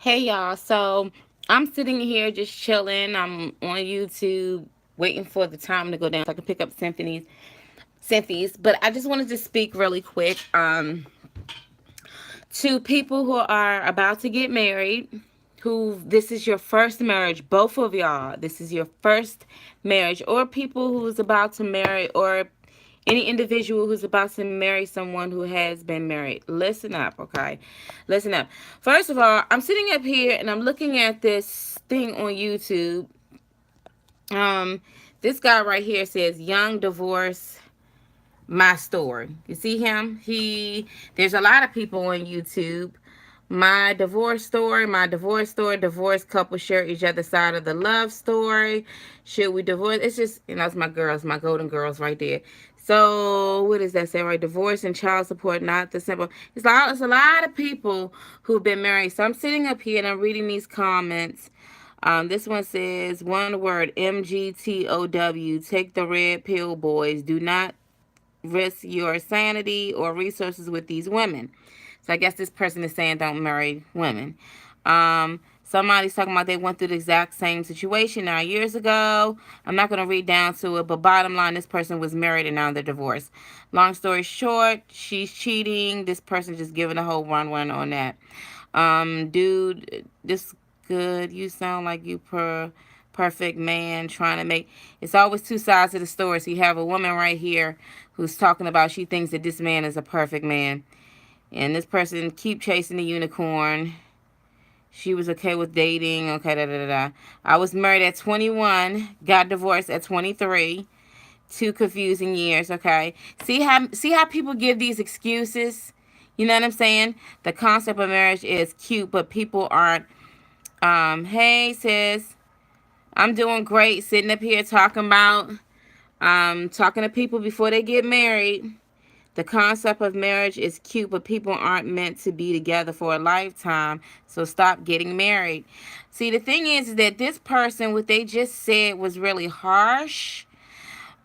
Hey y'all, so I'm sitting here just chilling. I'm on YouTube waiting for the time to go down so I can pick up Symphonies. But I just wanted to speak really quick to people who are about to get married, who this is your first marriage, both of y'all. This is your first marriage, or people who's about to marry, or any individual who's about to marry someone who has been married. Listen up, okay? Listen up. First of all, I'm sitting up here and I'm looking at this thing on YouTube. Um, this guy right here says young divorce my story. You see him? There's a lot of people on YouTube. My divorce story, divorced couple share each other's side of the love story. Should we divorce? It's just, it's my girls, my golden girls right there. So what does that say, right? Divorce and child support, not the simple. It's a lot of people who've been married. So I'm sitting up here and I'm reading these comments. This one says one word, MGTOW. Take the red pill, boys. Do not risk your sanity or resources with these women. So I guess this person is saying don't marry women. Somebody's talking about they went through the exact same situation 9 years ago. I'm not going to read down to it, but bottom line, this person was married and now they're divorced. Long story short, she's cheating. This person just giving a whole run on that. Dude, this good. You sound like you perfect man trying to make. It's always two sides of the story. So you have a woman right here who's talking about she thinks that this man is a perfect man, and this person keep chasing the unicorn. She was okay with dating. Okay, da da da da. I was married at 21, got divorced at 23. Two confusing years. Okay, see how people give these excuses. You know what I'm saying? The concept of marriage is cute, but people aren't. Hey sis, I'm doing great. Sitting up here talking to people before they get married. The concept of marriage is cute, but people aren't meant to be together for a lifetime. So stop getting married. See, the thing is that this person, what they just said was really harsh,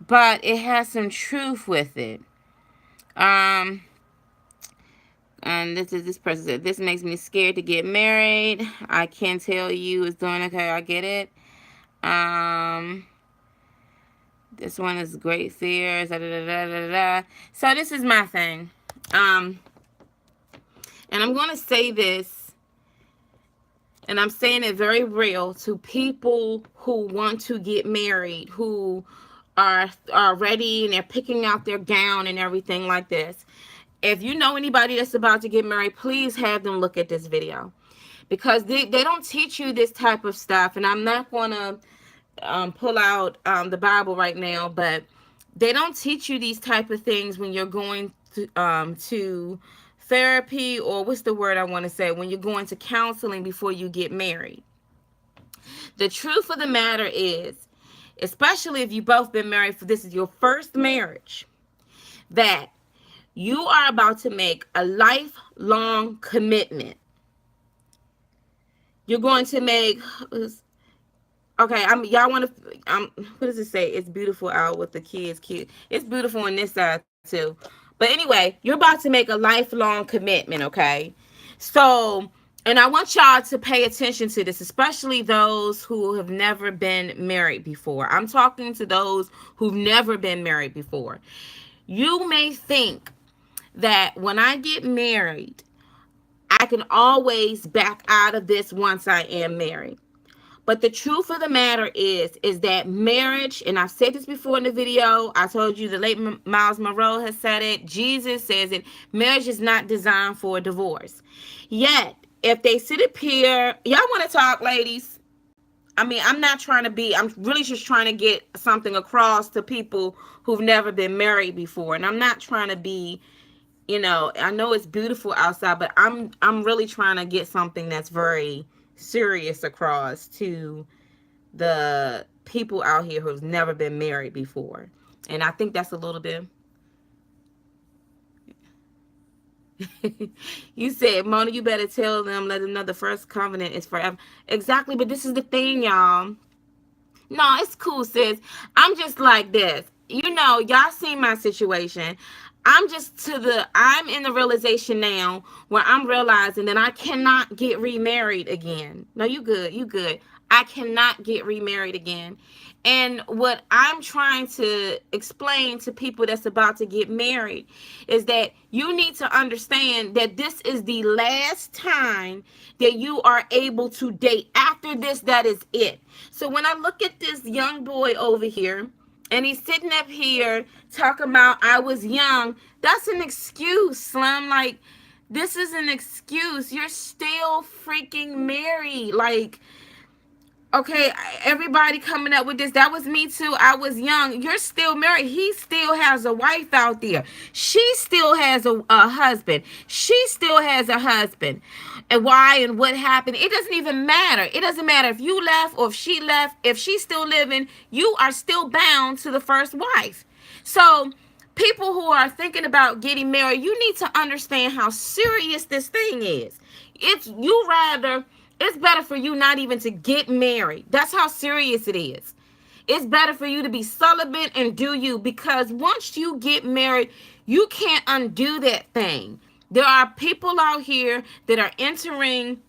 but it has some truth with it. Um, and this person said, this makes me scared to get married. I can tell you it's doing okay. I get it. Um, This one is great fears. Da, da, da, da, da, da. So this is my thing. And I'm going to say this, and I'm saying it very real to people who want to get married, who are ready and they're picking out their gown and everything like this. If you know anybody that's about to get married, please have them look at this video, because they don't teach you this type of stuff. And I'm not going to pull out the Bible right now, but they don't teach you these type of things when you're going to therapy, or what's the word I want to say, when you're going to counseling before you get married. The truth of the matter is, especially if you both been married for this is your first marriage, that you are about to make a lifelong commitment. You're going to make, okay, y'all want to, what does it say? It's beautiful out with the kids cute. It's beautiful on this side too. But anyway, you're about to make a lifelong commitment, okay? So, and I want y'all to pay attention to this, especially those who have never been married before. I'm talking to those who've never been married before. You may think that when I get married, I can always back out of this once I am married. But the truth of the matter is that marriage, and I've said this before in the video, I told you the late Miles Monroe has said it, Jesus says it, marriage is not designed for a divorce. Yet, if they sit up here, y'all want to talk, ladies? I mean, I'm really just trying to get something across to people who've never been married before. And I'm not trying to be, I know it's beautiful outside, but I'm really trying to get something that's very serious across to the people out here who's never been married before. And I think that's a little bit. You said, Mona, you better tell them, let them know the first covenant is forever. Exactly, but this is the thing, y'all. No, it's cool, sis. I'm just like this. Y'all see my situation. I'm in the realization now where I'm realizing that I cannot get remarried again. No, you good, you good. I cannot get remarried again. And what I'm trying to explain to people that's about to get married is that you need to understand that this is the last time that you are able to date. After this, that is it. So when I look at this young boy over here, and he's sitting up here talking about I was young. That's an excuse, Slim. Like, this is an excuse. You're still freaking married. Like, okay, everybody coming up with this. That was me too. I was young. You're still married. He still has a wife out there. She still has a husband. She still has a husband. And why and what happened? It doesn't even matter. It doesn't matter if you left or if she left. If she's still living, you are still bound to the first wife. So, people who are thinking about getting married, you need to understand how serious this thing is. It's better for you not even to get married. That's how serious it is. It's better for you to be celibate and do you, because once you get married, you can't undo that thing. There are people out here that are entering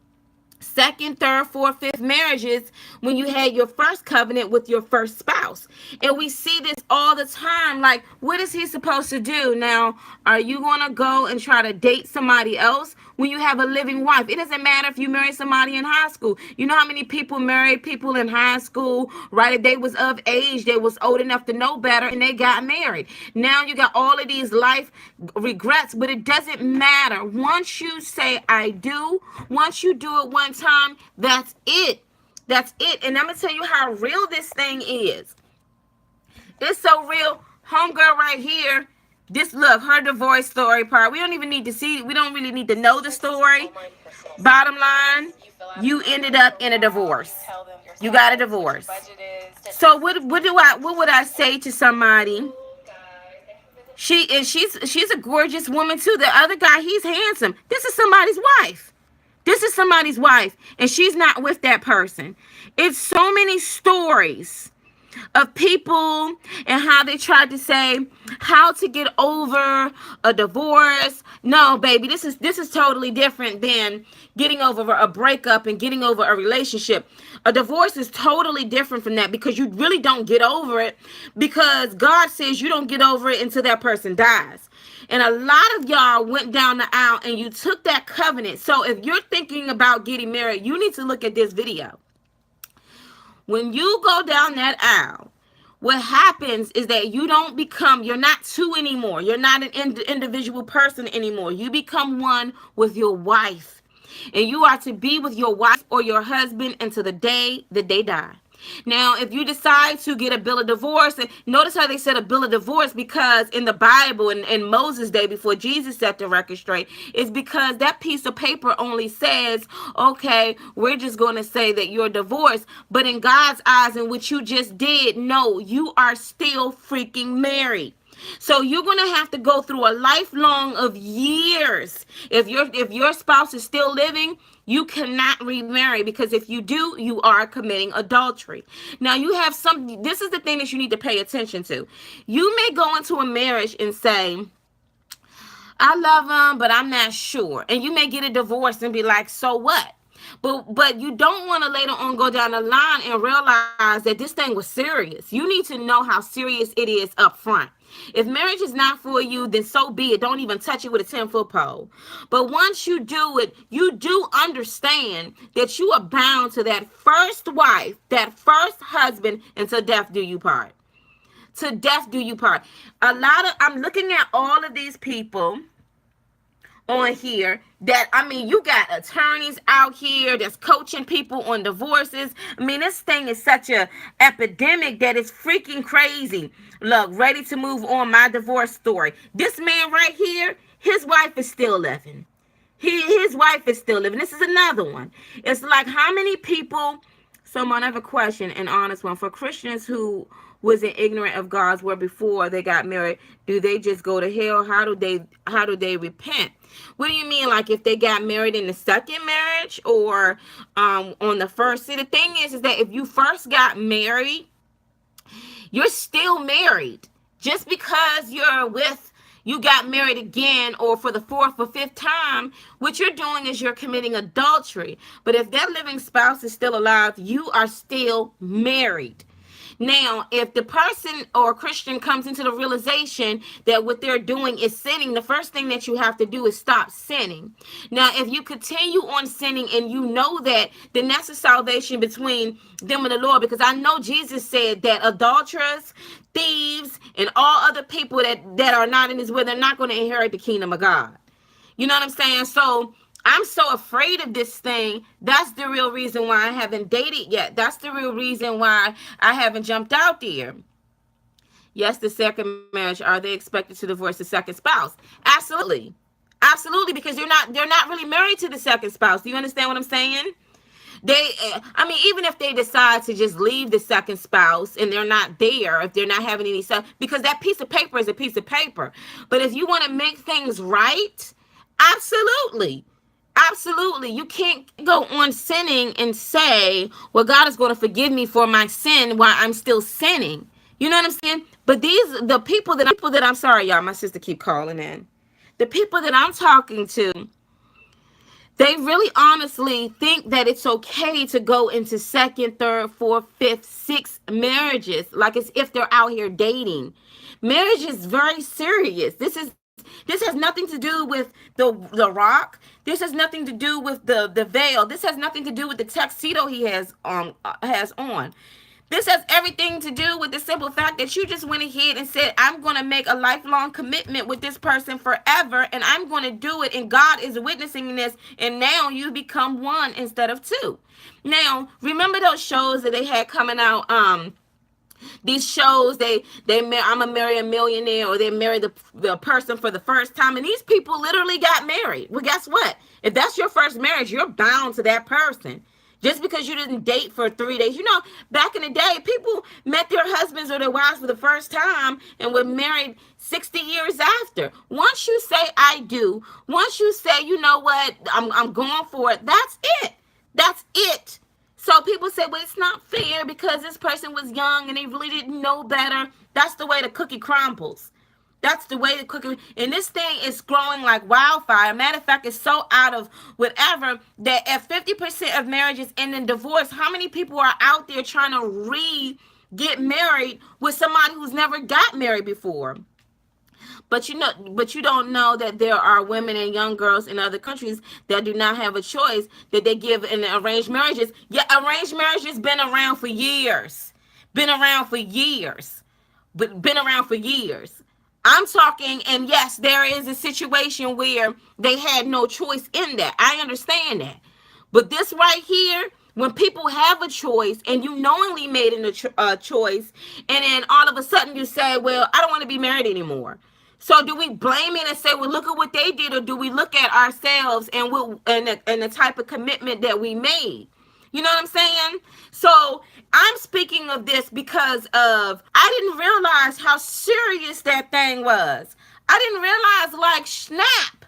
second, third, fourth, fifth marriages when you had your first covenant with your first spouse. And we see this all the time. Like, what is he supposed to do? Now, are you going to go and try to date somebody else when you have a living wife? It doesn't matter if you marry somebody in high school. You know how many people married people in high school, right? If they was of age, they was old enough to know better, and they got married. Now you got all of these life regrets, but it doesn't matter. Once you say I do, once you do it one time, that's it. That's it. And I'm gonna tell you how real this thing is. It's so real. Homegirl right here. This, look, her divorce story part. We don't even need to see. We don't really need to know the story. Bottom line, you ended up in a divorce. You got a divorce. So what would I say to somebody? She's a gorgeous woman too. The other guy, he's handsome. This is somebody's wife. This is somebody's wife, and she's not with that person. It's so many stories of people and how they tried to say how to get over a divorce. No, baby, this is totally different than getting over a breakup and getting over a relationship. A divorce is totally different from that, because you really don't get over it, because God says you don't get over it until that person dies. And a lot of y'all went down the aisle and you took that covenant. So if you're thinking about getting married, you need to look at this video. When you go down that aisle, what happens is that you're not two anymore. You're not an individual person anymore. You become one with your wife. And you are to be with your wife or your husband until the day that they die. Now, if you decide to get a bill of divorce, and notice how they said a bill of divorce, because in the Bible and in Moses' day, before Jesus set the record straight, is because that piece of paper only says, okay, we're just going to say that you're divorced. But in God's eyes, and what you just did, no, you are still freaking married. So you're going to have to go through a lifelong of years. If your spouse is still living, you cannot remarry, because if you do, you are committing adultery. Now this is the thing that you need to pay attention to. You may go into a marriage and say, I love him, but I'm not sure. And you may get a divorce and be like, so what? But you don't want to later on go down the line and realize that this thing was serious. You need to know how serious it is up front. If marriage is not for you, then so be it. Don't even touch it with a 10-foot pole. But once you do it, you do understand that you are bound to that first wife, that first husband, until death do you part. To death do you part. I'm looking at all of these people on here that, I mean, you got attorneys out here that's coaching people on divorces. I mean, this thing is such a epidemic that it's freaking crazy. Look, ready to move on, my divorce story. This man right here, his wife is still living. His wife is still living. This is another one. It's like, how many people, someone have a question, an honest one, for Christians who wasn't ignorant of God's word before they got married, do they just go to hell? How do they repent? What do you mean? Like, if they got married in the second marriage or on the first? See, the thing is that if you first got married, you're still married. Just because you're with you got married again, or for the fourth or fifth time, what you're doing is you're committing adultery. But if that living spouse is still alive, you are still married. Now, if the person or Christian comes into the realization that what they're doing is sinning, the first thing that you have to do is stop sinning. Now, if you continue on sinning and you know that, then that's a salvation between them and the Lord. Because I know Jesus said that adulterers, thieves, and all other people that are not in his will, they're not going to inherit the kingdom of God. You know what I'm saying? So I'm so afraid of this thing. That's the real reason why I haven't dated yet. That's the real reason why I haven't jumped out there. Yes, the second marriage. Are they expected to divorce the second spouse? Absolutely. Absolutely, because they're not really married to the second spouse. Do you understand what I'm saying? They, I mean, even if they decide to just leave the second spouse and they're not there, if they're not having any stuff, because that piece of paper is a piece of paper. But if you want to make things right, absolutely. Absolutely. You can't go on sinning and say, well, God is going to forgive me for my sin while I'm still sinning. You know what I'm saying? But the people that I'm sorry, y'all, my sister keep calling in. The people that I'm talking to, they really honestly think that it's okay to go into second, third, fourth, fifth, sixth marriages, like as if they're out here dating. Marriage is very serious. This has nothing to do with the rock. This has nothing to do with the veil. This has nothing to do with the tuxedo he has on. This has everything to do with the simple fact that you just went ahead and said, I'm going to make a lifelong commitment with this person forever, and I'm going to do it, and God is witnessing this, and now you become one instead of two. Now, remember those shows that they had coming out, these shows, I'm a marry a millionaire, or they marry the person for the first time, and these people literally got married. Well, guess what? If that's your first marriage, you're bound to that person. Just because you didn't date for 3 days. You know, back in the day, people met their husbands or their wives for the first time and were married 60 years after. Once you say, I do, once you say, you know what, I'm going for it, that's it. That's it. So people say, well, it's not fair because this person was young and they really didn't know better. That's the way the cookie crumbles. That's the way the cookie, and this thing is growing like wildfire. Matter of fact, it's so out of whatever that if 50% of marriages end in divorce, how many people are out there trying to get married with somebody who's never got married before? But you don't know that there are women and young girls in other countries that do not have a choice, that they give in arranged marriages. Yeah, arranged marriages been around for years. Been around for years. But been around for years. I'm talking, and yes, there is a situation where they had no choice in that. I understand that. But this right here, when people have a choice and you knowingly made a choice, and then all of a sudden you say, well, I don't want to be married anymore. So do we blame it and say, well, look at what they did, or do we look at ourselves and the type of commitment that we made? You know what I'm saying? So I'm speaking of this because I didn't realize how serious that thing was. I didn't realize, like, snap.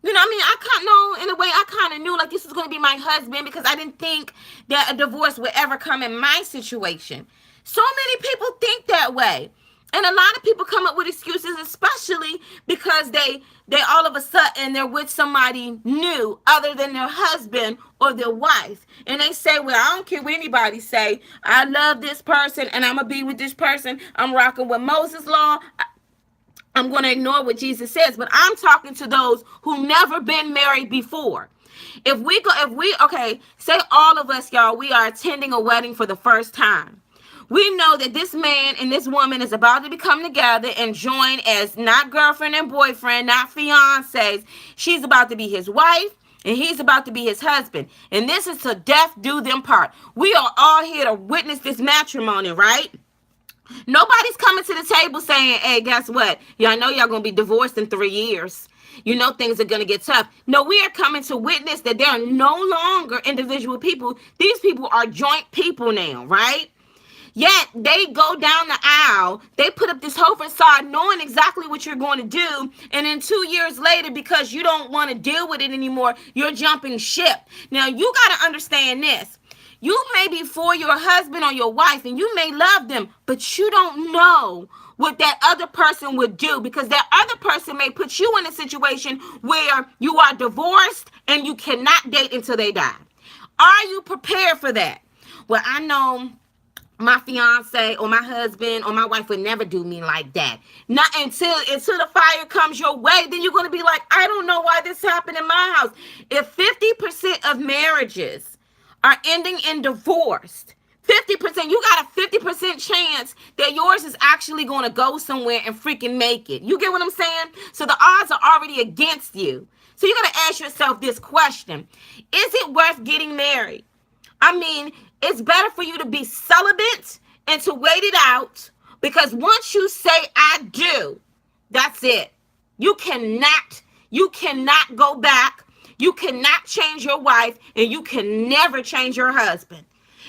You know what I mean? I kind of know, in a way, I kind of knew like this was going to be my husband, because I didn't think that a divorce would ever come in my situation. So many people think that way. And a lot of people come up with excuses, especially because they all of a sudden they're with somebody new other than their husband or their wife. And they say, well, I don't care what anybody say. I love this person and I'm going to be with this person. I'm rocking with Moses' law. I'm going to ignore what Jesus says. But I'm talking to those who never been married before. Okay, say all of us, y'all, we are attending a wedding for the first time. We know that this man and this woman is about to become together and join as not girlfriend and boyfriend, not fiancés. She's about to be his wife, and he's about to be his husband. And this is to death do them part. We are all here to witness this matrimony, right? Nobody's coming to the table saying, hey, guess what? Y'all know y'all going to be divorced in 3 years. You know things are going to get tough. No, we are coming to witness that there are no longer individual people. These people are joint people now, right? Yet they go down the aisle, they put up this whole facade knowing exactly what you're going to do, and then 2 years later, because you don't want to deal with it anymore, you're jumping ship. Now, you got to understand this. You may be for your husband or your wife, and you may love them, but you don't know what that other person would do, because that other person may put you in a situation where you are divorced and you cannot date until they die. Are you prepared for that? Well, I know my fiance or my husband or my wife would never do me like that. Not until the fire comes your way, then you're going to be like, I don't know why this happened in my house. If 50% of marriages are ending in divorce, 50%, you got a 50% chance that yours is actually going to go somewhere and freaking make it. You get what I'm saying? So the odds are already against you. So you got to ask yourself this question: is it worth getting married? I mean, it's better for you to be celibate and to wait it out, because once you say I do, that's it. You cannot go back. You cannot change your wife, and you can never change your husband.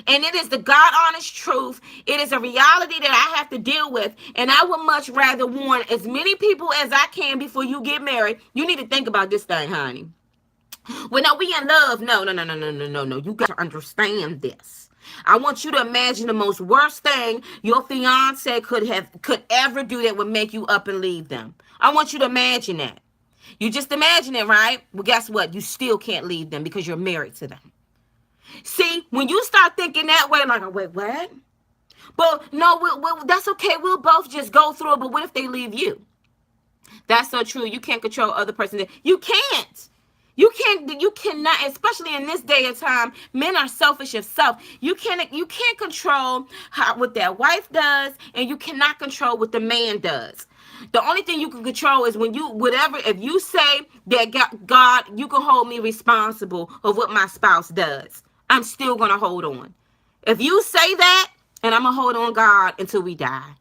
And it is the God honest truth. It is a reality that I have to deal with. And I would much rather warn as many people as I can before you get married. You need to think about this thing, honey. Well, no, we in love. No. You got to understand this. I want you to imagine the most worst thing your fiance could ever do that would make you up and leave them. I want you to imagine that. You just imagine it, right? Well, guess what? You still can't leave them because you're married to them. See, when you start thinking that way, like, oh, wait, what? But no, that's okay. We'll both just go through it. But what if they leave you? That's so true. You can't control other person. You can't. You cannot, especially in this day of time. Men are selfish of self. You can't control what that wife does, and you cannot control what the man does. The only thing you can control is if you say that God, you can hold me responsible of what my spouse does, I'm still going to hold on. If you say that, and I'm going to hold on, God, until we die.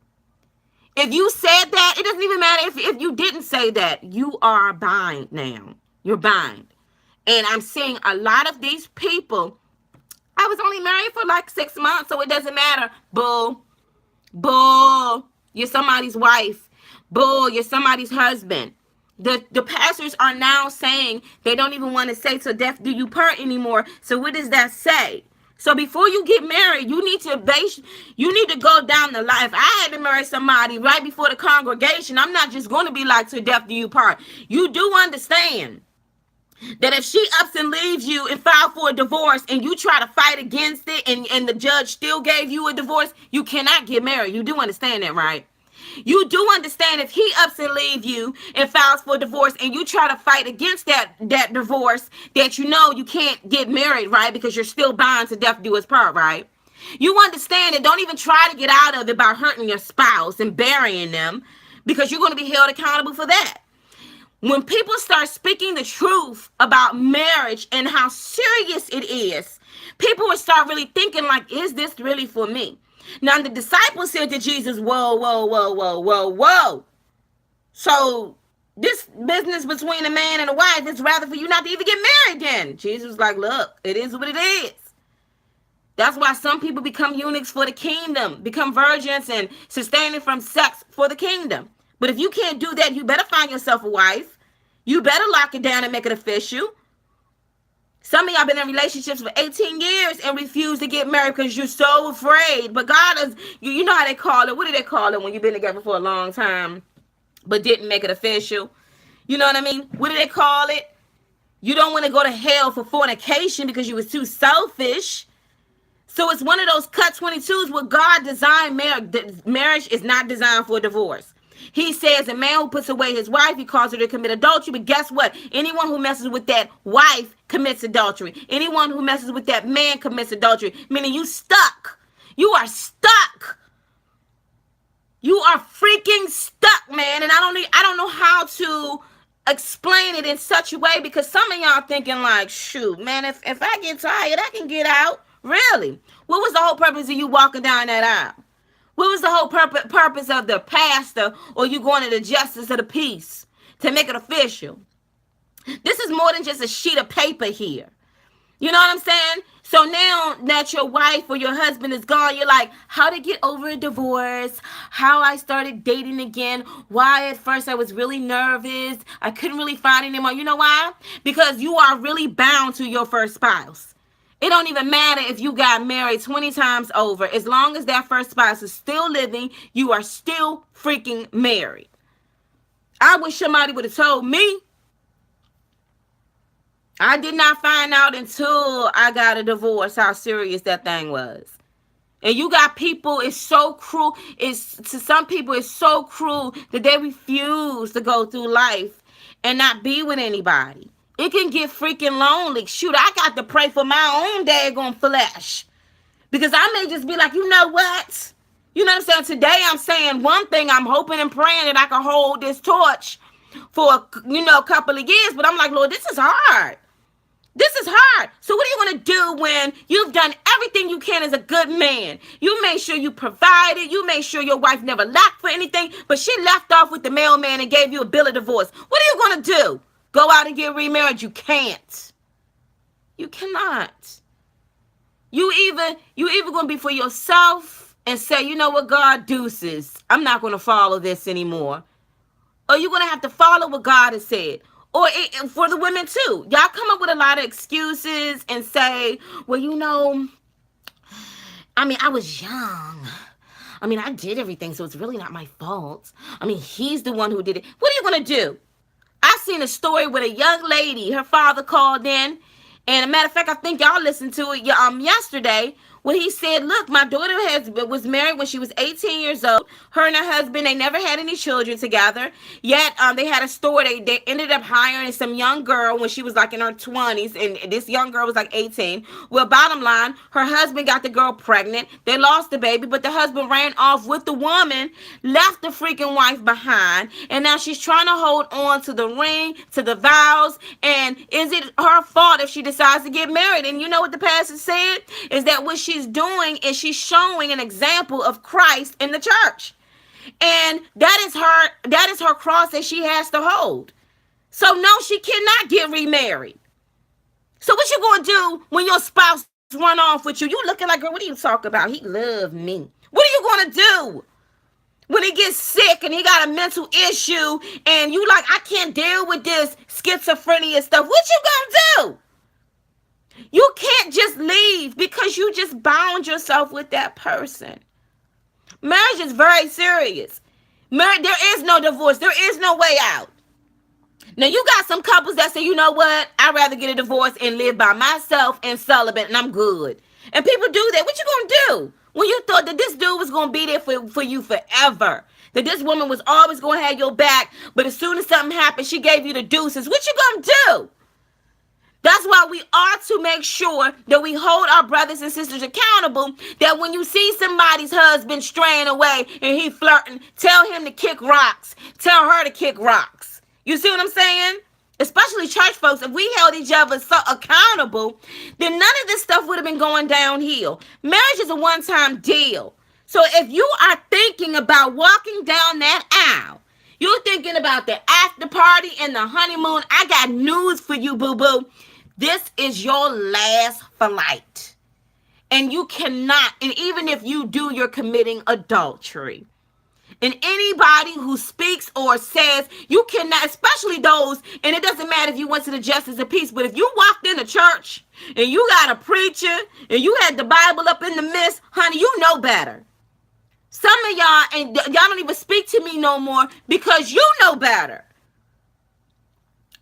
If you said that, it doesn't even matter if you didn't say that. You are bind now. You're bind. And I'm seeing a lot of these people. I was only married for like 6 months, so it doesn't matter. Bull. You're somebody's wife. Bull. You're somebody's husband. The pastors are now saying they don't even want to say till death do you part anymore. So what does that say? So before you get married, you need to go down the line. If I had to marry somebody right before the congregation, I'm not just going to be like till death do you part. You do understand that if she ups and leaves you and file for a divorce and you try to fight against it and the judge still gave you a divorce, you cannot get married. You do understand that, right? You do understand if he ups and leaves you and files for divorce and you try to fight against that divorce, that you can't get married, right? Because you're still bound to death do his part, right? You understand and don't even try to get out of it by hurting your spouse and burying them, because you're going to be held accountable for that. When people start speaking the truth about marriage and how serious it is, people will start really thinking like, is this really for me? Now, the disciples said to Jesus, whoa. So this business between a man and a wife is rather for you not to even get married then. Jesus was like, look, it is what it is. That's why some people become eunuchs for the kingdom, become virgins and sustaining from sex for the kingdom. But if you can't do that, you better find yourself a wife. You better lock it down and make it official. Some of y'all been in relationships for 18 years and refuse to get married because you're so afraid. But God is, you know how they call it. What do they call it when you've been together for a long time but didn't make it official? You know what I mean? What do they call it? You don't want to go to hell for fornication because you was too selfish. So it's one of those cut-22s where God designed marriage. Marriage is not designed for divorce. He says a man who puts away his wife, he calls her to commit adultery. But guess what? Anyone who messes with that wife commits adultery. Anyone who messes with that man commits adultery. Meaning you stuck. You are stuck. You are freaking stuck, man. And I don't know how to explain it in such a way, because some of y'all thinking like, shoot, man, if I get tired, I can get out. Really? What was the whole purpose of you walking down that aisle? What was the whole purpose of the pastor or you going to the justice of the peace to make it official? This is more than just a sheet of paper here. You know what I'm saying? So now that your wife or your husband is gone, you're like, how to get over a divorce, how I started dating again, why at first I was really nervous, I couldn't really find anyone. You know why? Because you are really bound to your first spouse. It don't even matter if you got married 20 times over. As long as that first spouse is still living, you are still freaking married. I wish somebody would have told me. I did not find out until I got a divorce how serious that thing was. And you got people, it's so cruel. It's to some people, it's so cruel that they refuse to go through life and not be with anybody. It can get freaking lonely. Shoot, I got to pray for my own daggone flesh. Because I may just be like, you know what? You know what I'm saying? Today I'm saying one thing. I'm hoping and praying that I can hold this torch for, a couple of years. But I'm like, Lord, this is hard. This is hard. So what are you going to do when you've done everything you can as a good man? You made sure you provided. You made sure your wife never lacked for anything. But she left off with the mailman and gave you a bill of divorce. What are you going to do? Go out and get remarried? You can't. You cannot. You either going to be for yourself and say, you know what, God, deuces. I'm not going to follow this anymore. Or you're going to have to follow what God has said. Or for the women too. Y'all come up with a lot of excuses and say, well, I was young. I did everything, so it's really not my fault. He's the one who did it. What are you going to do? I seen a story with a young lady. Her father called in. And a matter of fact, I think y'all listened to it yesterday when he said, look, my daughter was married when she was 18 years old. Her and her husband, they never had any children together. Yet they had a store. They ended up hiring some young girl when she was like in her 20s. And this young girl was like 18. Well, bottom line, her husband got the girl pregnant. They lost the baby, but the husband ran off with the woman, left the freaking wife behind. And now she's trying to hold on to the ring, to the vows. And is it her fault if she decides to get married? And you know what the pastor said? Is that what she's doing is she's showing an example of Christ in the church. And that is her cross that she has to hold. So no, she cannot get remarried. So what you gonna do when your spouse run off with you? You looking like, girl, what are you talking about? He loved me. What are you gonna do when he gets sick and he got a mental issue and you like, I can't deal with this schizophrenia stuff? What you gonna do? You can't just leave because you just bound yourself with that person. Marriage is very serious. There is no divorce. There is no way out. Now, you got some couples that say, you know what? I'd rather get a divorce and live by myself and celibate, and I'm good. And people do that. What you going to do when you thought that this dude was going to be there for you forever? That this woman was always going to have your back, but as soon as something happened, she gave you the deuces. What you going to do? That's why we are to make sure that we hold our brothers and sisters accountable, that when you see somebody's husband straying away and he flirting, tell him to kick rocks. Tell her to kick rocks. You see what I'm saying? Especially church folks, if we held each other so accountable, then none of this stuff would have been going downhill. Marriage is a one-time deal. So if you are thinking about walking down that aisle, you're thinking about the after party and the honeymoon, I got news for you, boo-boo. This is your last flight. And you cannot, and even if you do, you're committing adultery. And anybody who speaks or says, you cannot, especially those, and it doesn't matter if you went to the Justice of Peace, but if you walked in a church and you got a preacher and you had the Bible up in the midst, honey, you know better. Some of y'all, and y'all don't even speak to me no more because you know better.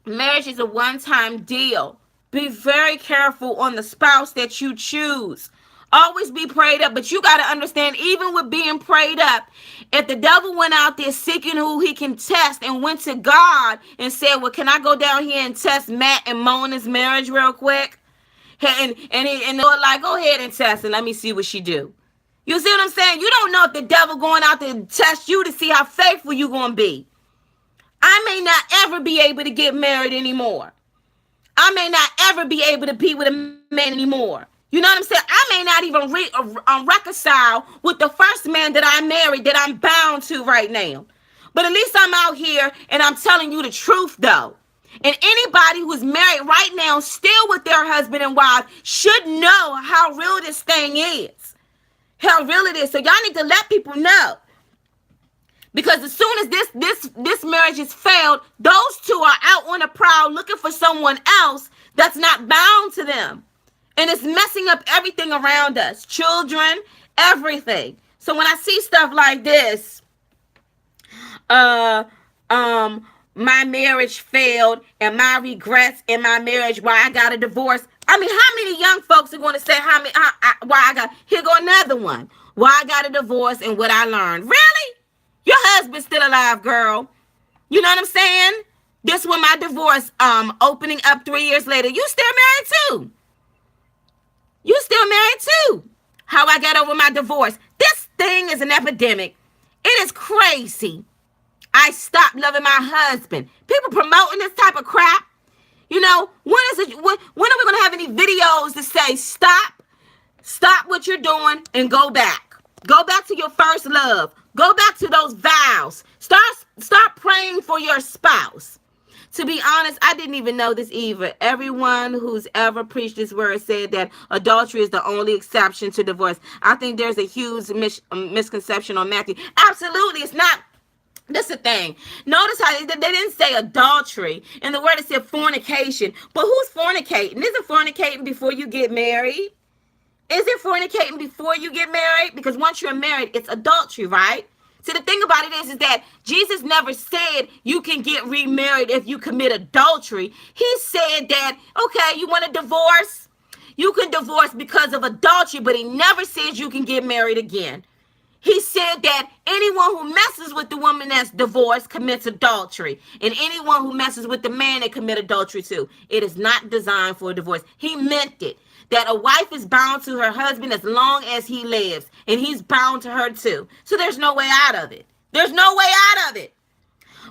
Marriage is a one-time deal. Be very careful on the spouse that you choose. Always be prayed up, but you got to understand, even with being prayed up, if the devil went out there seeking who he can test and went to God and said, well, can I go down here and test Matt and Mona's marriage real quick? And they're like, go ahead and test and let me see what she do. You see what I'm saying? You don't know if the devil going out there to test you to see how faithful you going to be. I may not ever be able to get married anymore. I may not ever be able to be with a man anymore. You know what I'm saying? I may not even reconcile with the first man that I married that I'm bound to right now. But at least I'm out here and I'm telling you the truth, though. And anybody who is married right now, still with their husband and wife, should know how real this thing is. How real it is. So y'all need to let people know. Because as soon as this marriage is failed, those two are out on the prowl looking for someone else that's not bound to them. And it's messing up everything around us, children, everything. So when I see stuff like this, uh, my marriage failed and my regrets in my marriage, why I got a divorce. I mean, how many young folks are going to say why I got, here go another one. Why I got a divorce and what I learned. Really? Your husband's still alive, girl. You know what I'm saying? This one, my divorce, opening up 3 years later. You still married too. You still married too. How I got over my divorce. This thing is an epidemic. It is crazy. I stopped loving my husband. People promoting this type of crap. You know, when are we going to have any videos to say stop what you're doing and go back? Go back to your first love. Go back to those vows. Start praying for your spouse. To be honest, I didn't even know this either. Everyone who's ever preached this word said that adultery is the only exception to divorce. I think there's a huge misconception on Matthew. Absolutely, it's not. That's the thing. Notice how they didn't say adultery. In the word it said fornication. But who's fornicating? Isn't fornicating before you get married? Is it fornicating before you get married? Because once you're married, it's adultery, right? So the thing about it is that Jesus never said you can get remarried if you commit adultery. He said that, okay, you want a divorce? You can divorce because of adultery, but he never says you can get married again. He said that anyone who messes with the woman that's divorced commits adultery. And anyone who messes with the man, they commit adultery too. It is not designed for a divorce. He meant it. That a wife is bound to her husband as long as he lives. And he's bound to her too. So there's no way out of it. There's no way out of it.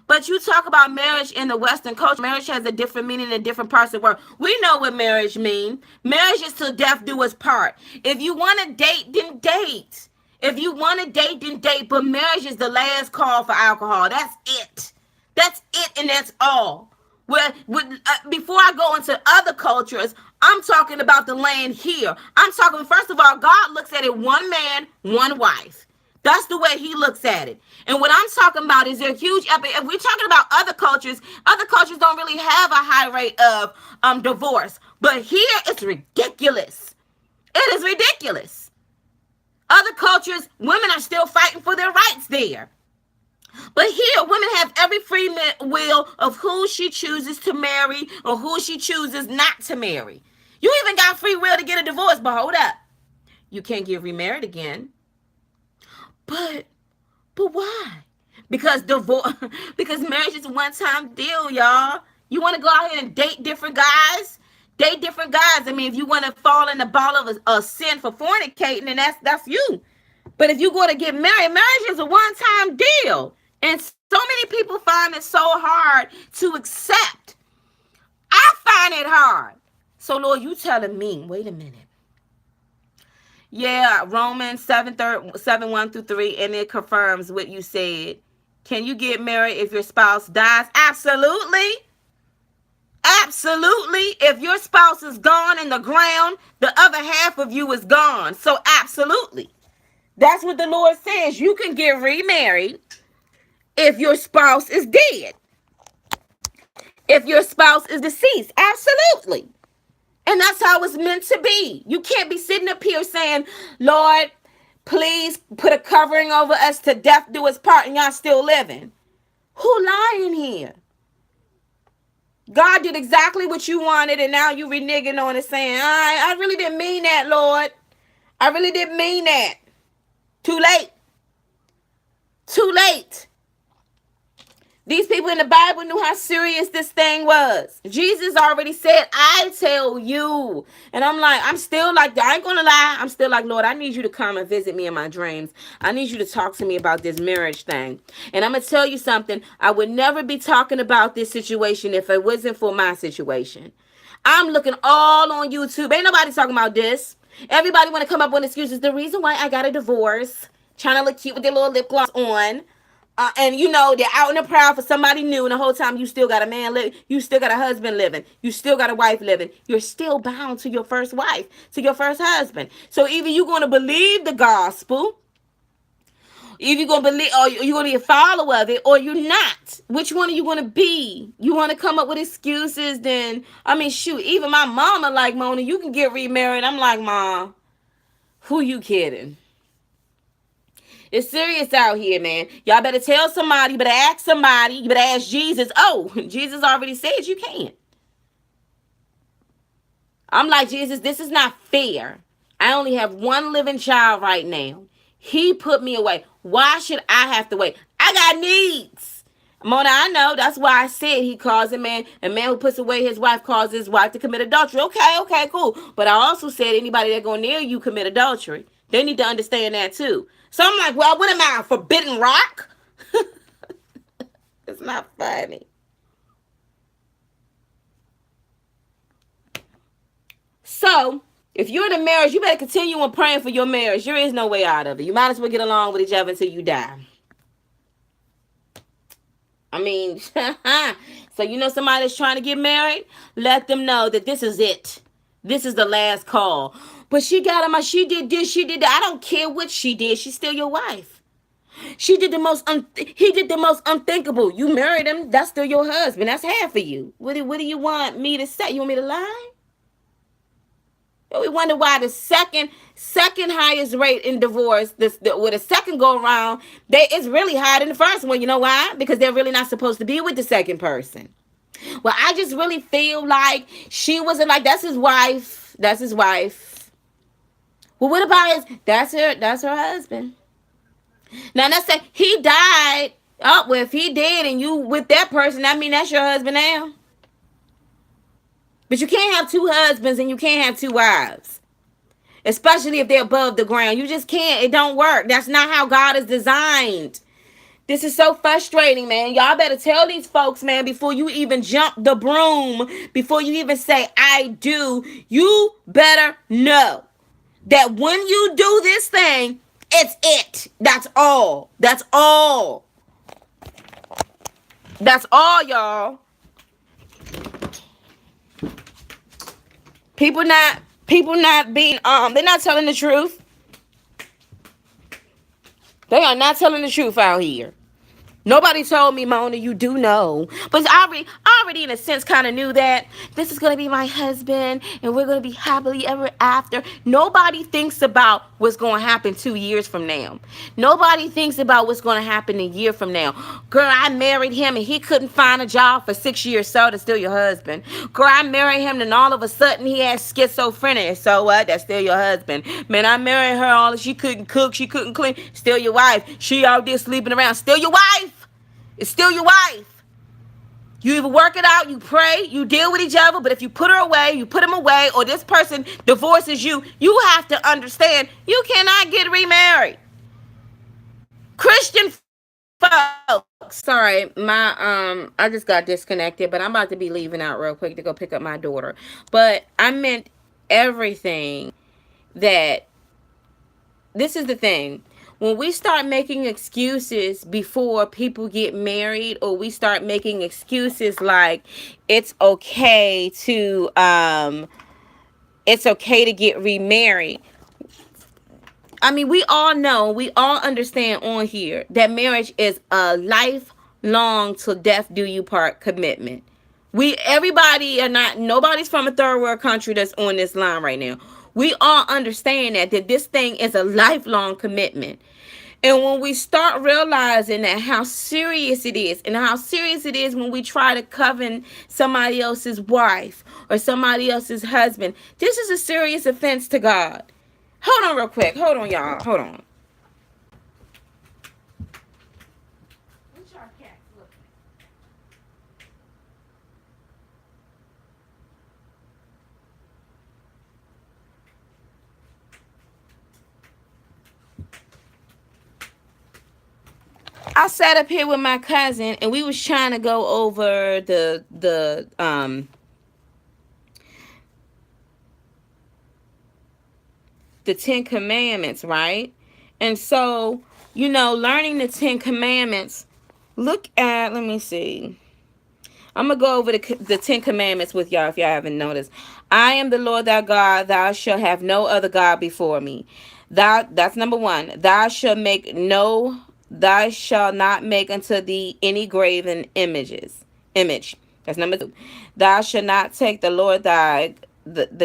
But you talk about marriage in the Western culture. Marriage has a different meaning in different parts of the world. We know what marriage means. Marriage is till death do us part. If you want to date, then date. If you want to date, then date. But marriage is the last call for alcohol. That's it. That's it and that's all. Before I go into other cultures, I'm talking about the land here. I'm talking, first of all, God looks at it one man, one wife. That's the way he looks at it. And what I'm talking about is a huge if we're talking about other cultures don't really have a high rate of divorce. But here it's ridiculous. It is ridiculous. Other cultures, women are still fighting for their rights there. But here, women have every free will of who she chooses to marry or who she chooses not to marry. You even got free will to get a divorce, but hold up. You can't get remarried again. But why? Because because marriage is a one-time deal, y'all. You want to go out here and date different guys? Date different guys. I mean, if you want to fall in the ball of a sin for fornicating, then that's you. But if you go to get married, marriage is a one-time deal. And so many people find it so hard to accept. I find it hard. So, Lord, you telling me, wait a minute. Yeah, Romans 7:1-3, and it confirms what you said. Can you get married if your spouse dies? Absolutely. Absolutely. If your spouse is gone in the ground, the other half of you is gone. So absolutely. That's what the Lord says. You can get remarried if your spouse is dead. If your spouse is deceased. Absolutely. And that's how it's meant to be. You can't be sitting up here saying, Lord, please put a covering over us to death do us part and y'all still living. Who lying here? God did exactly what you wanted, and now you reneging on it saying, I really didn't mean that, Lord. I really didn't mean that. Too late. Too late. These people in the Bible knew how serious this thing was. Jesus already said, I tell you. And I'm like, I'm still like, I ain't gonna lie. I'm still like, Lord, I need you to come and visit me in my dreams. I need you to talk to me about this marriage thing. And I'm gonna tell you something. I would never be talking about this situation if it wasn't for my situation. I'm looking all on YouTube. Ain't nobody talking about this. Everybody want to come up with excuses. The reason why I got a divorce, trying to look cute with their little lip gloss on. And you know, they're out in the proud for somebody new, and the whole time you still got a man living, you still got a husband living, you still got a wife living. You're still bound to your first wife, to your first husband. So either you're going to believe the gospel, If you're gonna believe, or you're gonna be a follower of it, or you're not. Which one are you gonna be? You want to come up with excuses? Then I mean, shoot. Even my mama like, Mona, you can get remarried. I'm like, Mom, who you kidding? It's serious out here, man. Y'all better tell somebody. You better ask somebody. You better ask Jesus. Oh, Jesus already said you can't. I'm like, Jesus, this is not fair. I only have one living child right now. He put me away. Why should I have to wait? I got needs. Mona, I know. That's why I said he calls a man who puts away his wife calls his wife to commit adultery. Okay, okay, cool. But I also said anybody that go near you commit adultery. They need to understand that too. So I'm like, well, what am I, a forbidden rock? It's not funny. So, if you're in a marriage, you better continue on praying for your marriage. There is no way out of it. You might as well get along with each other until you die. I mean, so you know somebody that's trying to get married? Let them know that this is it. This is the last call. But she got him. She did this. She did that. I don't care what she did. She's still your wife. She did the most. He did the most unthinkable. You married him. That's still your husband. That's half of you. What do you want me to say? You want me to lie? We wonder why the second highest rate in divorce, with the second go around, it's really higher than the first one. You know why? Because they're really not supposed to be with the second person. Well, I just really feel like she wasn't like, that's his wife. That's his wife. Well, what about his? That's her husband. Now let's say he died. Oh, well, if he did and you with that person, I mean that's your husband now. But you can't have two husbands and you can't have two wives. Especially if they're above the ground. You just can't. It don't work. That's not how God is designed. This is so frustrating, man. Y'all better tell these folks, man, before you even jump the broom, before you even say, I do, you better know that when you do this thing, it's it. That's all. That's all. That's all, y'all. People not being they're not telling the truth. They are not telling the truth out here. Nobody told me, Mona, you do know. But I already in a sense kind of knew that this is going to be my husband and we're going to be happily ever after. Nobody thinks about what's going to happen 2 years from now. Nobody thinks about what's going to happen a year from now. Girl, I married him and he couldn't find a job for 6 years. So that's still your husband. Girl, I married him and all of a sudden he has schizophrenia. So what? That's still your husband. Man, I married her all she couldn't cook, she couldn't clean. Still your wife. She out there sleeping around. Still your wife. It's still your wife. You either work it out, you pray, you deal with each other, but if you put her away, you put him away, or this person divorces you, you have to understand you cannot get remarried. Christian folks. Sorry, I just got disconnected, but I'm about to be leaving out real quick to go pick up my daughter. But I meant everything that this is the thing. When we start making excuses before people get married, or we start making excuses like it's okay to get remarried. I mean, we all know, we all understand on here that marriage is a lifelong till death do you part commitment. Everybody are not, nobody's from a third world country that's on this line right now. We all understand that this thing is a lifelong commitment. And when we start realizing that how serious it is, and how serious it is when we try to coven somebody else's wife or somebody else's husband, this is a serious offense to God. Hold on real quick. Hold on, y'all. Hold on. I sat up here with my cousin and we was trying to go over the 10 Commandments, right? And so, learning the 10 Commandments, look at, let me see. I'm going to go over the 10 Commandments with y'all if y'all haven't noticed. I am the Lord thy God. Thou shalt have no other God before me. That's number 1. Thou shalt make no Thou shalt not make unto thee any graven image. That's number 2. Thou shalt not take the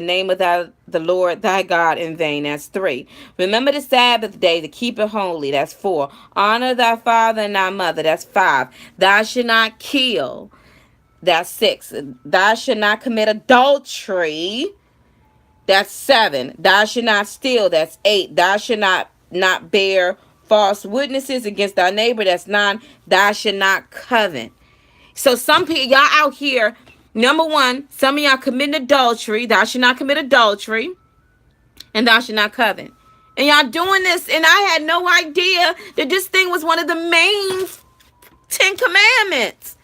name of the Lord thy God in vain. That's 3. Remember the Sabbath day to keep it holy. That's 4. Honor thy father and thy mother. That's 5. Thou shalt not kill. That's 6. Thou shalt not commit adultery. That's 7. Thou shalt not steal. That's 8. Thou shalt not bear false witnesses against thy neighbor. That's 9. Thou shalt not covet. So some people, y'all out here, number 1, some of y'all committing adultery. Thou shalt not commit adultery. And thou shalt not covet. And y'all doing this, and I had no idea that this thing was one of the main 10 commandments.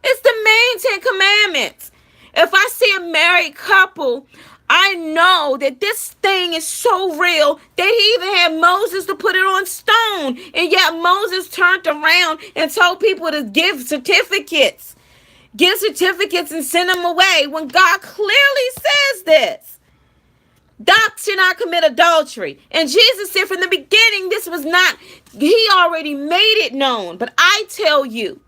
It's the main 10 commandments. If I see a married couple, I know that this thing is so real that he even had Moses to put it on stone. And yet Moses turned around and told people to give certificates. Give certificates and send them away when God clearly says this. Thou shalt not commit adultery. And Jesus said from the beginning, this was not, he already made it known. But I tell you,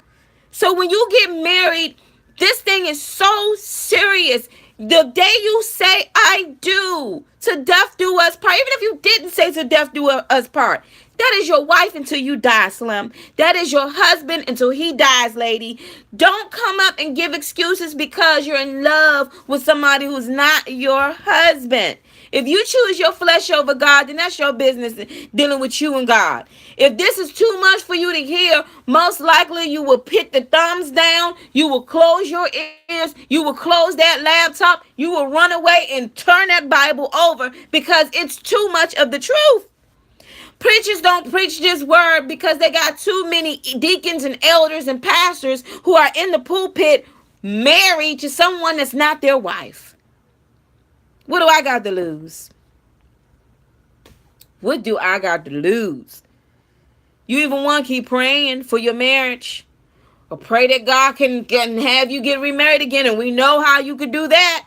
so when you get married, this thing is so serious. The day you say I do, to death do us part, even if you didn't say to death do us part, that is your wife until you die, Slim. That is your husband until he dies, lady. Don't come up and give excuses because you're in love with somebody who's not your husband. If you choose your flesh over God, then that's your business dealing with you and God. If this is too much for you to hear, most likely you will put the thumbs down, you will close your ears, you will close that laptop, you will run away and turn that Bible over because it's too much of the truth. Preachers don't preach this word because they got too many deacons and elders and pastors who are in the pulpit married to someone that's not their wife. What do I got to lose? What do I got to lose? You even want to keep praying for your marriage? Or pray that God can have you get remarried again, and we know how you could do that.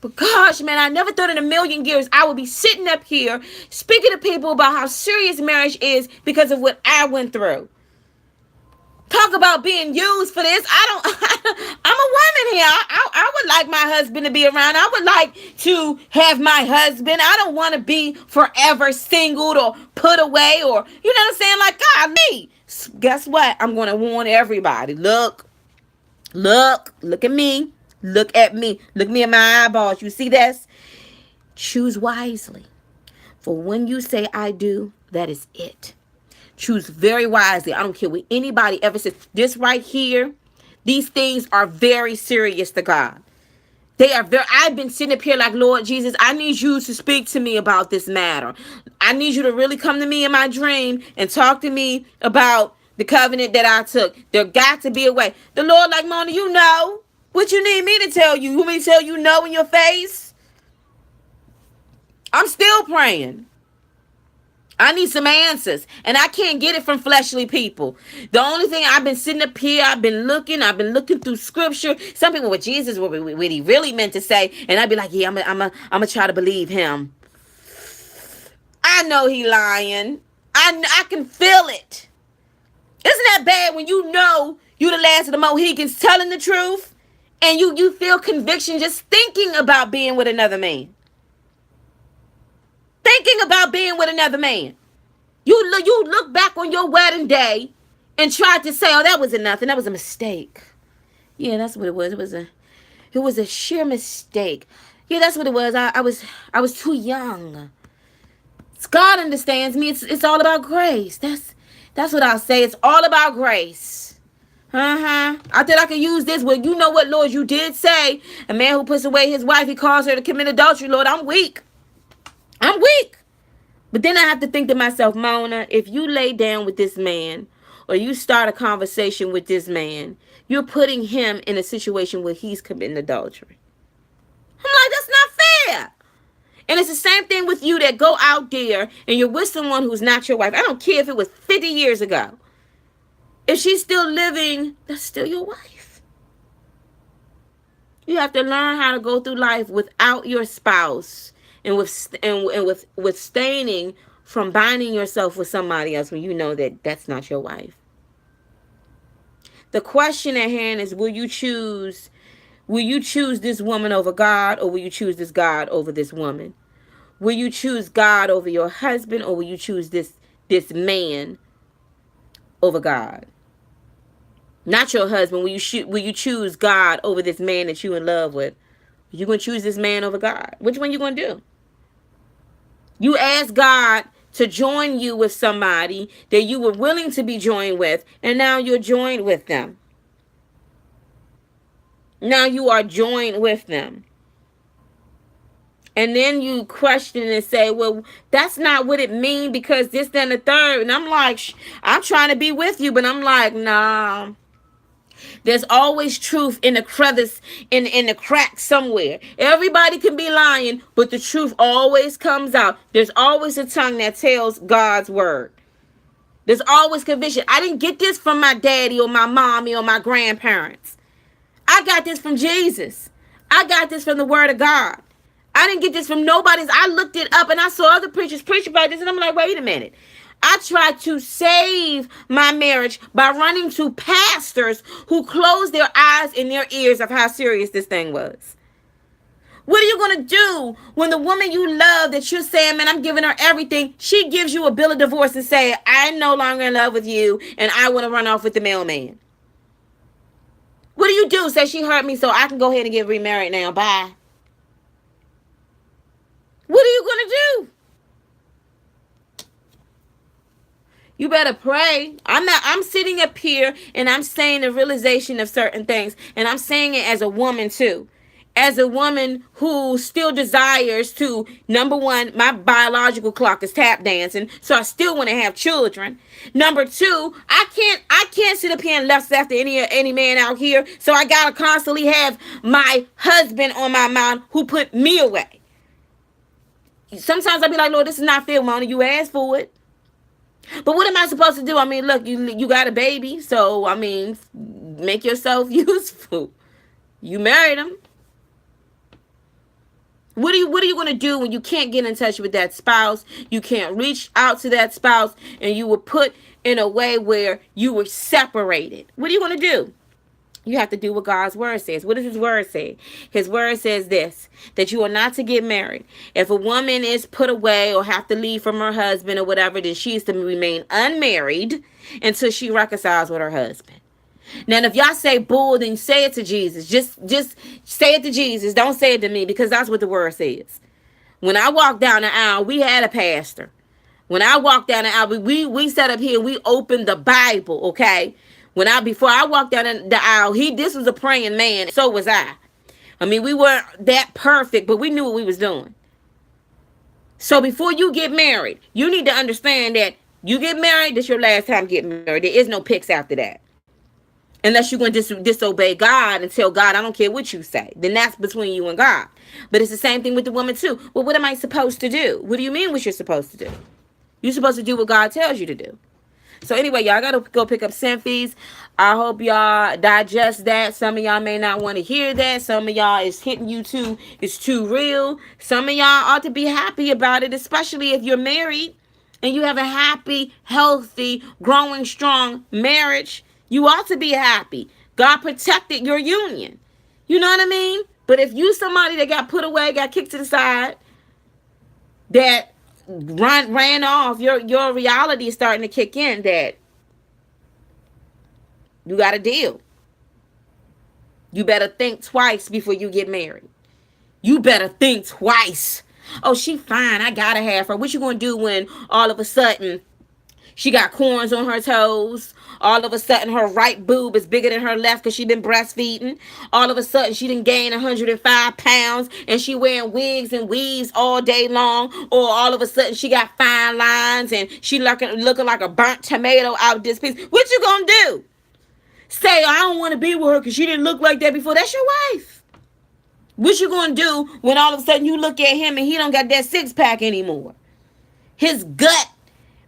But gosh, man, I never thought in a million years I would be sitting up here speaking to people about how serious marriage is because of what I went through. Talk about being used for this. I'm a woman here. I would like my husband to be around. I would like to have my husband. I don't want to be forever singled or put away or, you know what I'm saying? Like, God, me. Guess what? I'm going to warn everybody. Look at me. Look at me. Look me in my eyeballs. You see this? Choose wisely. For when you say I do, that is it. Choose very wisely. I don't care what anybody ever says. This right here, these things are very serious to God. They are very, I've been sitting up here like, Lord Jesus, I need you to speak to me about this matter. I need you to really come to me in my dream and talk to me about the covenant that I took. There got to be a way. The Lord, like, Mona, you know what you need me to tell you. You want me to tell you no in your face? I'm still praying. I need some answers, and I can't get it from fleshly people. The only thing I've been sitting up here, I've been looking through scripture. Some people, what Jesus, what he really meant to say, and I'd be like, yeah, I'm gonna try to believe him. I know he lying. I can feel it. Isn't that bad when you know you the last of the Mohicans telling the truth, and you feel conviction just thinking about being with another man? Thinking about being with another man. You look back on your wedding day and tried to say, oh, that wasn't nothing. That was a mistake. Yeah, that's what it was. It was a sheer mistake. Yeah, that's what it was. I was too young. God understands me. It's all about grace. That's what I'll say. It's all about grace. I thought I could use this. Well, you know what, Lord, you did say a man who puts away his wife, he calls her to commit adultery. Lord, I'm weak. I'm weak. But then I have to think to myself, Mona, if you lay down with this man or you start a conversation with this man, you're putting him in a situation where he's committing adultery. I'm like, that's not fair. And it's the same thing with you that go out there and you're with someone who's not your wife. I don't care if it was 50 years ago. If she's still living, that's still your wife. You have to learn how to go through life without your spouse and with staining from binding yourself with somebody else when you know that that's not your wife. The question at hand is, will you choose this woman over God, or will you choose this God over this woman? Will you choose God over your husband, or will you choose this man over God? Not your husband. Will you choose God over this man that you in love with? You gonna choose this man over God? Which one you gonna do? You ask God to join you with somebody that you were willing to be joined with, and now you're joined with them. Now you are joined with them. And then you question and say, well, that's not what it means because this, then the third. And I'm like, I'm trying to be with you, but I'm like, nah. There's always truth in the crevice, in the crack somewhere. Everybody can be lying, but the truth always comes out. There's always a tongue that tells God's word. There's always conviction. I didn't get this from my daddy or my mommy or my grandparents. I got this from Jesus. I got this from the word of God. I didn't get this from nobody's. I looked it up and I saw other preachers preach about this, and I'm like, wait a minute. I tried to save my marriage by running to pastors who closed their eyes and their ears of how serious this thing was. What are you going to do when the woman you love that you're saying, man, I'm giving her everything, she gives you a bill of divorce and say, I'm no longer in love with you and I want to run off with the mailman? What do you do? Say she hurt me so I can go ahead and get remarried now. Bye. What are you going to do? You better pray. I'm sitting up here and I'm saying the realization of certain things. And I'm saying it as a woman too. As a woman who still desires to, number one, my biological clock is tap dancing, so I still want to have children. Number two, I can't sit up here and lust after any man out here, so I gotta constantly have my husband on my mind who put me away. Sometimes I'll be like, Lord, this is not fair, Mona. You asked for it. But what am I supposed to do? I mean, look, you got a baby, so I mean, make yourself useful. You married him. What are you going to do when you can't get in touch with that spouse? You can't reach out to that spouse, and you were put in a way where you were separated. What are you going to do? You have to do what God's word says. What does his word say? His word says this, that you are not to get married. If a woman is put away or have to leave from her husband or whatever, then she is to remain unmarried until she reconciles with her husband. Now, if y'all say bull, then say it to Jesus. Just say it to Jesus. Don't say it to me, because that's what the word says. When I walked down the aisle, we had a pastor. When I walked down the aisle, we sat up here and we opened the Bible, okay? Before I walked down the aisle, this was a praying man. So was I. I mean, we weren't that perfect, but we knew what we was doing. So before you get married, you need to understand that you get married, this is your last time getting married. There is no picks after that. Unless you're going to disobey God and tell God, I don't care what you say. Then that's between you and God. But it's the same thing with the woman too. Well, what am I supposed to do? What do you mean what you're supposed to do? You're supposed to do what God tells you to do. So anyway, y'all got to go pick up Synthes. I hope y'all digest that. Some of y'all may not want to hear that. Some of y'all is hitting you too. It's too real. Some of y'all ought to be happy about it, especially if you're married and you have a happy, healthy, growing, strong marriage. You ought to be happy. God protected your union. You know what I mean? But if you somebody that got put away, got kicked to the side, that ran off, your reality is starting to kick in, that you got a deal. You better think twice before you get married. You better think twice. Oh, she fine. I gotta have her. What you gonna do when all of a sudden she got corns on her toes? All of a sudden her right boob is bigger than her left because she been breastfeeding. All of a sudden she done gained 105 pounds and she wearing wigs and weaves all day long. Or all of a sudden she got fine lines and she looking like a burnt tomato out this piece. What you gonna do? Say, I don't want to be with her because she didn't look like that before. That's your wife. What you gonna do when all of a sudden you look at him and he don't got that six-pack anymore? His gut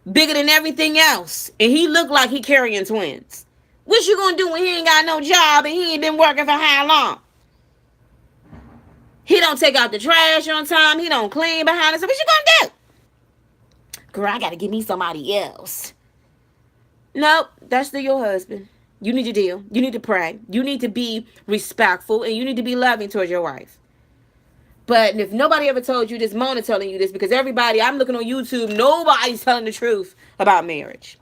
bigger than everything else, and he look like he carrying twins. What you gonna do when he ain't got no job and he ain't been working for how long? He don't take out the trash on time. He don't clean behind us. What you gonna do? Girl, I got to get me somebody else. Nope, that's still your husband. You need to deal. You need to pray. You need to be respectful, and you need to be loving towards your wife. But if nobody ever told you this, Mona telling you this, because everybody, I'm looking on YouTube, nobody's telling the truth about marriage.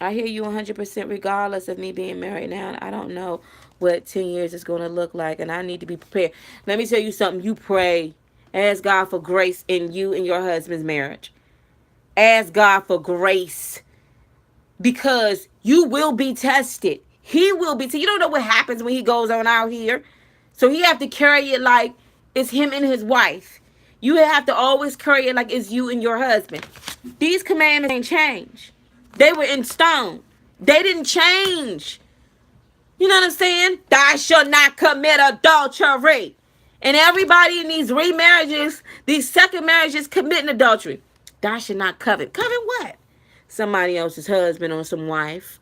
I hear you 100% regardless of me being married now. I don't know what 10 years is going to look like, and I need to be prepared. Let me tell you something. You pray. Ask God for grace in you and your husband's marriage. Ask God for grace, because you will be tested. He will be. You don't know what happens when he goes on out here. So he have to carry it like it's him and his wife. You have to always carry it like it's you and your husband. These commandments ain't changed. They were in stone. They didn't change. You know what I'm saying? Thou shalt not commit adultery. And everybody in these remarriages, these second marriages, committing adultery. Thou shalt not covet. Covet what? Somebody else's husband or some wife.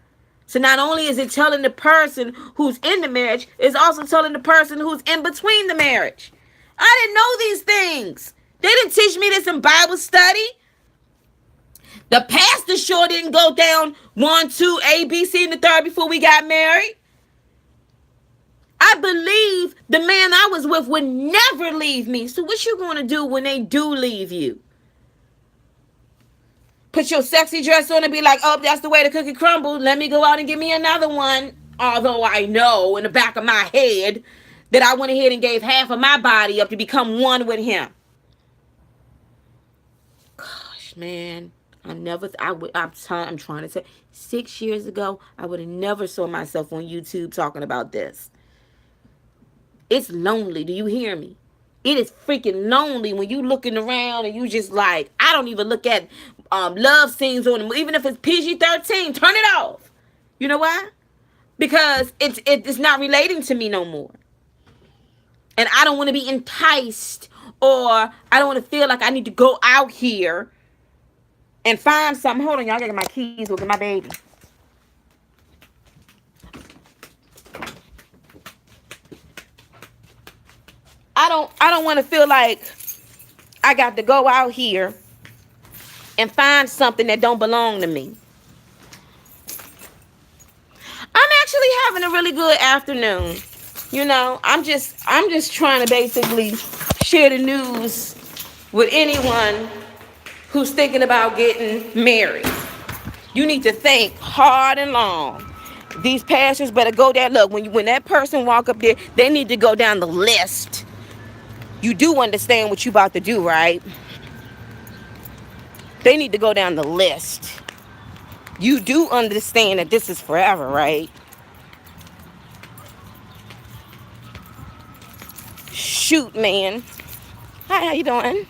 So not only is it telling the person who's in the marriage, it's also telling the person who's in between the marriage. I didn't know these things. They didn't teach me this in Bible study. The pastor sure didn't go down 1, 2, A, B, C, and the third before we got married. I believe the man I was with would never leave me. So what you going to do when they do leave you? Put your sexy dress on and be like, oh, that's the way the cookie crumbled. Let me go out and get me another one. Although I know in the back of my head that I went ahead and gave half of my body up to become one with him. Gosh, man. I'm trying to say 6 years ago, I would have never saw myself on YouTube talking about this. It's lonely. Do you hear me? It is freaking lonely when you looking around and you just like, I don't even look at love scenes on them. Even if it's PG-13, turn it off. You know why? Because it's not relating to me no more. And I don't want to be enticed, or I don't want to feel like I need to go out here and find something. Hold on, y'all. I gotta get my keys. Look at my baby. I don't want to feel like I got to go out here and find something that don't belong to me. I'm actually having a really good afternoon. You know, I'm just trying to basically share the news with anyone who's thinking about getting married. You need to think hard and long. These pastors better go there. Look, when that person walk up there, they need to go down the list. You do understand what you about to do, right? They need to go down the list. You do understand that this is forever, right? Shoot, man. Hi, how you doing?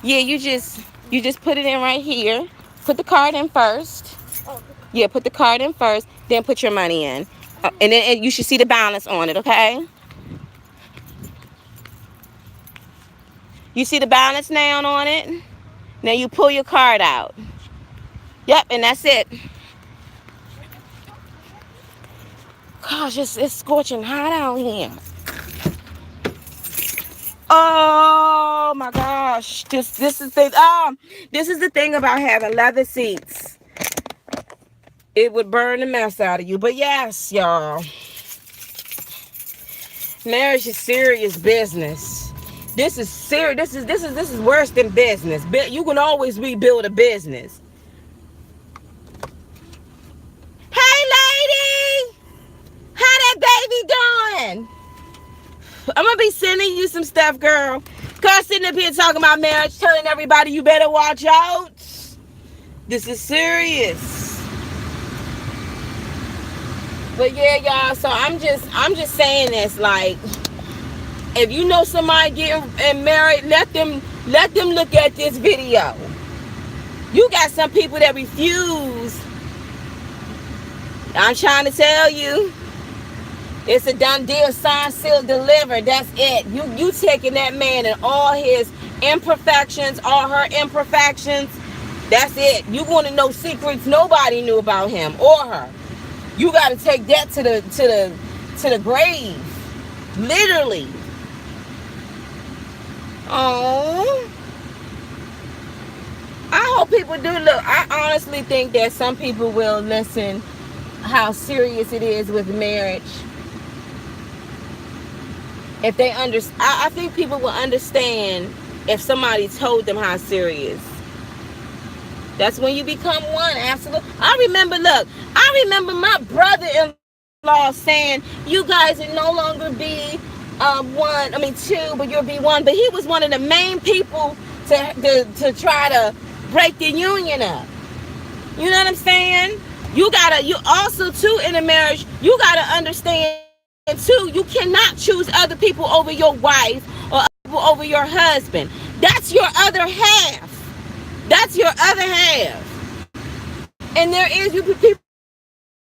Yeah, you just put it in right here. Put the card in first. Yeah, put the card in first, then put your money in. And then you should see the balance on it, okay? You see the balance now on it? Now you pull your card out. Yep, and that's it. Gosh, it's scorching hot out here. Oh my gosh. This is the thing about having leather seats. It would burn the mess out of you. But yes, y'all. Marriage is serious business. This is serious. This is worse than business. You can always rebuild a business. Hey, lady, how that baby doing? I'm gonna be sending you some stuff, girl. Cause sitting up here talking about marriage, telling everybody you better watch out. This is serious. But yeah, y'all. So I'm just saying this, like, if you know somebody getting married, let them look at this video. You got some people that refuse. I'm trying to tell you, it's a done deal, signed, sealed, delivered. That's it. You taking that man and all his imperfections, all her imperfections. That's it. You want to know secrets nobody knew about him or her. You got to take that to the grave, literally. Oh. people do look. I honestly think that some people will listen how serious it is with marriage if they understand. I think people will understand if somebody told them how serious. That's when you become one. Absolutely. I remember my brother-in-law saying, you guys will no longer be two, but you'll be one. But he was one of the main people to try to break the union up. You know what I'm saying? You also too in a marriage, you gotta understand too, you cannot choose other people over your wife or other people over your husband. That's your other half. That's your other half. And there is people